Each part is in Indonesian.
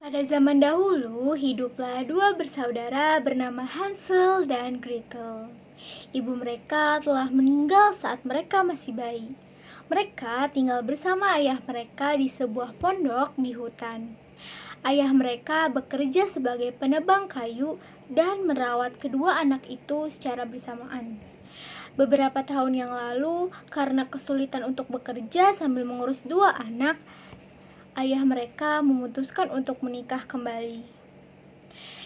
Pada zaman dahulu, hiduplah dua bersaudara bernama Hansel dan Gretel. Ibu mereka telah meninggal saat mereka masih bayi. Mereka tinggal bersama ayah mereka di sebuah pondok di hutan. Ayah mereka bekerja sebagai penebang kayu dan merawat kedua anak itu secara bersamaan. Beberapa tahun yang lalu, karena kesulitan untuk bekerja sambil mengurus dua anak, ayah mereka memutuskan untuk menikah kembali.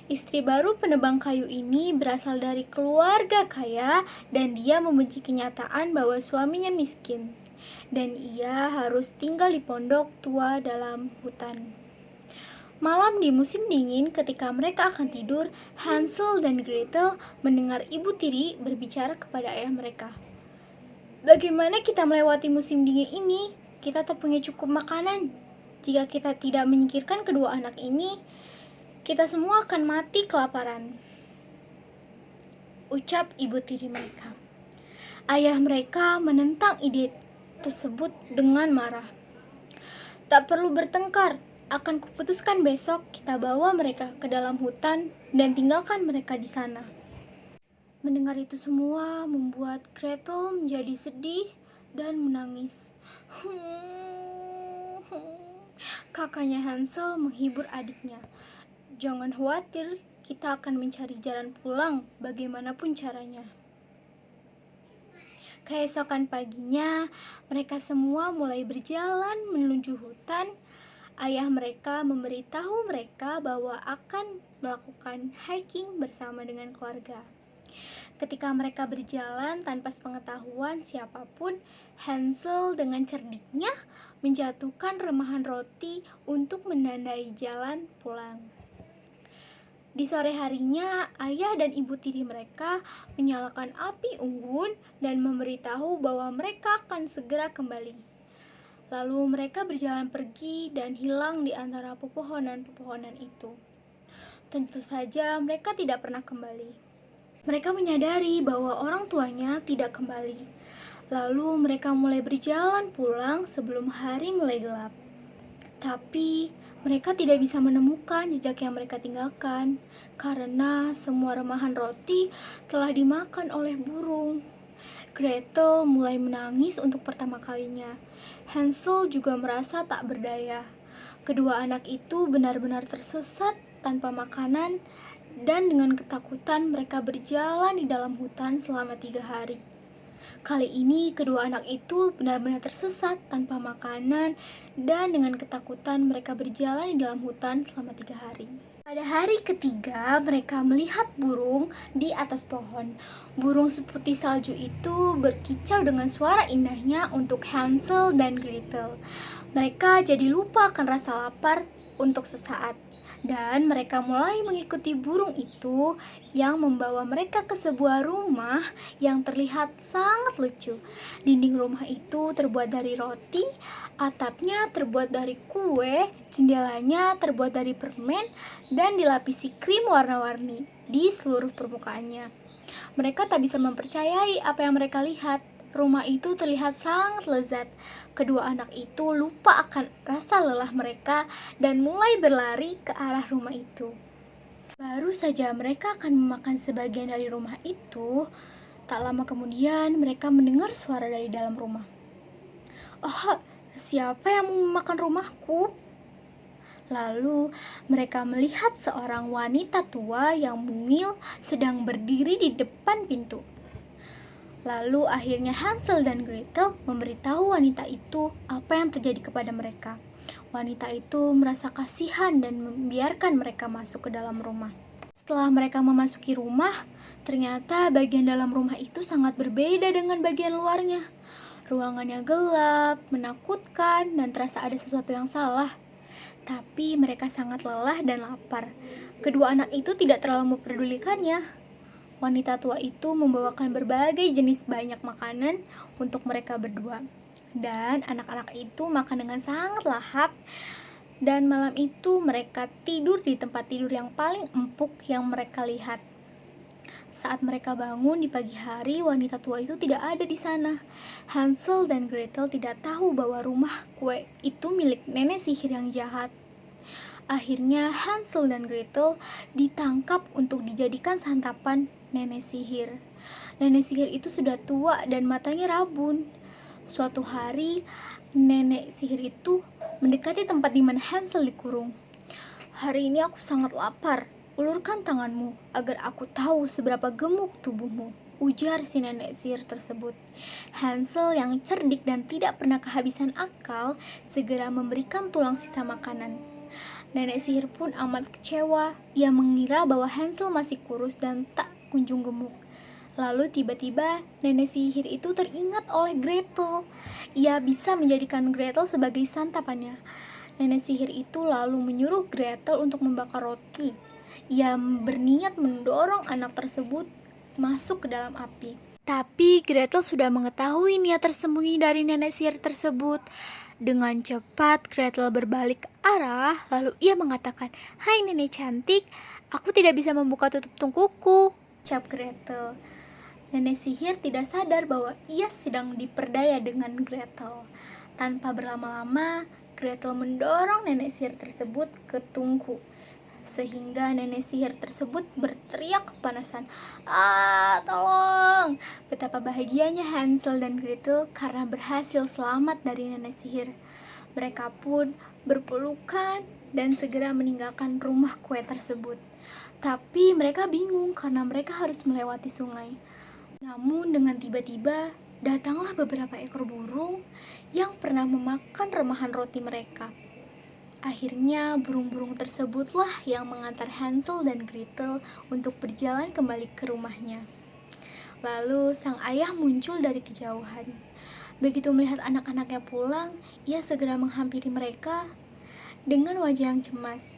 Istri baru penebang kayu ini berasal dari keluarga kaya dan dia membenci kenyataan bahwa suaminya miskin dan ia harus tinggal di pondok tua dalam hutan. Malam di musim dingin ketika mereka akan tidur, Hansel dan Gretel mendengar ibu tiri berbicara kepada ayah mereka. Bagaimana kita melewati musim dingin ini? Kita tak punya cukup makanan. Jika kita tidak menyingkirkan kedua anak ini, kita semua akan mati kelaparan. Ucap ibu tiri mereka. Ayah mereka menentang ide tersebut dengan marah. Tak perlu bertengkar, akan kuputuskan besok kita bawa mereka ke dalam hutan dan tinggalkan mereka di sana. Mendengar itu semua membuat Gretel menjadi sedih dan menangis. Kakaknya Hansel menghibur adiknya. Jangan khawatir, kita akan mencari jalan pulang bagaimanapun caranya. Keesokan paginya, mereka semua mulai berjalan menuju hutan. Ayah mereka memberitahu mereka bahwa akan melakukan hiking bersama dengan keluarga. Ketika mereka berjalan tanpa sepengetahuan siapapun, Hansel dengan cerdiknya menjatuhkan remahan roti untuk menandai jalan pulang. Di sore harinya, ayah dan ibu tiri mereka menyalakan api unggun dan memberitahu bahwa mereka akan segera kembali. Lalu mereka berjalan pergi dan hilang di antara pepohonan-pepohonan itu. Tentu saja mereka tidak pernah kembali. Mereka menyadari bahwa orang tuanya tidak kembali. Lalu mereka mulai berjalan pulang sebelum hari mulai gelap. Tapi mereka tidak bisa menemukan jejak yang mereka tinggalkan karena semua remahan roti telah dimakan oleh burung. Gretel mulai menangis untuk pertama kalinya. Hansel juga merasa tak berdaya. Kedua anak itu benar-benar tersesat tanpa makanan dan dengan ketakutan mereka berjalan di dalam hutan selama 3 hari. Kali ini kedua anak itu benar-benar tersesat tanpa makanan dan dengan ketakutan mereka berjalan di dalam hutan selama 3 hari. Pada hari ketiga mereka melihat burung di atas pohon. Burung seputih salju itu berkicau dengan suara indahnya untuk Hansel dan Gretel. Mereka jadi lupa akan rasa lapar untuk sesaat. Dan mereka mulai mengikuti burung itu yang membawa mereka ke sebuah rumah yang terlihat sangat lucu. Dinding rumah itu terbuat dari roti, atapnya terbuat dari kue, jendelanya terbuat dari permen, dan dilapisi krim warna-warni di seluruh permukaannya. Mereka tak bisa mempercayai apa yang mereka lihat. Rumah itu terlihat sangat lezat. Kedua anak itu lupa akan rasa lelah mereka dan mulai berlari ke arah rumah itu. Baru saja mereka akan memakan sebagian dari rumah itu, tak lama kemudian mereka mendengar suara dari dalam rumah. "Oh, siapa yang mau memakan rumahku?" Lalu mereka melihat seorang wanita tua yang mungil sedang berdiri di depan pintu. Lalu akhirnya Hansel dan Gretel memberitahu wanita itu apa yang terjadi kepada mereka. Wanita itu merasa kasihan dan membiarkan mereka masuk ke dalam rumah. Setelah mereka memasuki rumah, ternyata bagian dalam rumah itu sangat berbeda dengan bagian luarnya. Ruangannya gelap, menakutkan, dan terasa ada sesuatu yang salah. Tapi mereka sangat lelah dan lapar. Kedua anak itu tidak terlalu mempedulikannya. Wanita tua itu membawakan berbagai jenis banyak makanan untuk mereka berdua. Dan anak-anak itu makan dengan sangat lahap. Dan malam itu mereka tidur di tempat tidur yang paling empuk yang mereka lihat. Saat mereka bangun di pagi hari, wanita tua itu tidak ada di sana. Hansel dan Gretel tidak tahu bahwa rumah kue itu milik nenek sihir yang jahat. Akhirnya Hansel dan Gretel ditangkap untuk dijadikan santapan nenek sihir. Nenek sihir itu sudah tua dan matanya rabun. Suatu hari, nenek sihir itu mendekati tempat di mana Hansel dikurung. "Hari ini aku sangat lapar. Ulurkan tanganmu agar aku tahu seberapa gemuk tubuhmu," ujar si nenek sihir tersebut. Hansel yang cerdik dan tidak pernah kehabisan akal segera memberikan tulang sisa makanan. Nenek sihir pun amat kecewa. Ia mengira bahwa Hansel masih kurus dan tak kunjung gemuk. Lalu tiba-tiba nenek sihir itu teringat oleh Gretel. Ia bisa menjadikan Gretel sebagai santapannya. Nenek sihir itu lalu menyuruh Gretel untuk membakar roti. Ia berniat mendorong anak tersebut masuk ke dalam api. Tapi Gretel sudah mengetahui niat tersembunyi dari nenek sihir tersebut. Dengan cepat Gretel berbalik arah, lalu ia mengatakan, "Hai nenek cantik, aku tidak bisa membuka tutup tungkuku," ucap Gretel. Nenek sihir tidak sadar bahwa ia sedang diperdaya dengan Gretel. Tanpa berlama-lama, Gretel mendorong nenek sihir tersebut ke tungku, sehingga nenek sihir tersebut berteriak kepanasan. "Ah, tolong!" Betapa bahagianya Hansel dan Gretel karena berhasil selamat dari nenek sihir. Mereka pun berpelukan dan segera meninggalkan rumah kue tersebut. Tapi mereka bingung karena mereka harus melewati sungai. Namun dengan tiba-tiba datanglah beberapa ekor burung yang pernah memakan remahan roti mereka. Akhirnya burung-burung tersebutlah yang mengantar Hansel dan Gretel untuk berjalan kembali ke rumahnya. Lalu sang ayah muncul dari kejauhan. Begitu melihat anak-anaknya pulang, ia segera menghampiri mereka dengan wajah yang cemas.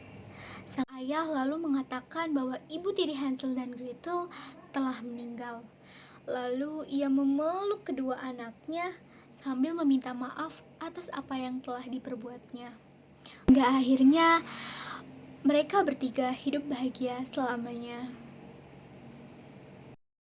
Sang ayah lalu mengatakan bahwa ibu tiri Hansel dan Gretel telah meninggal. Lalu ia memeluk kedua anaknya sambil meminta maaf atas apa yang telah diperbuatnya. Hingga akhirnya mereka bertiga hidup bahagia selamanya.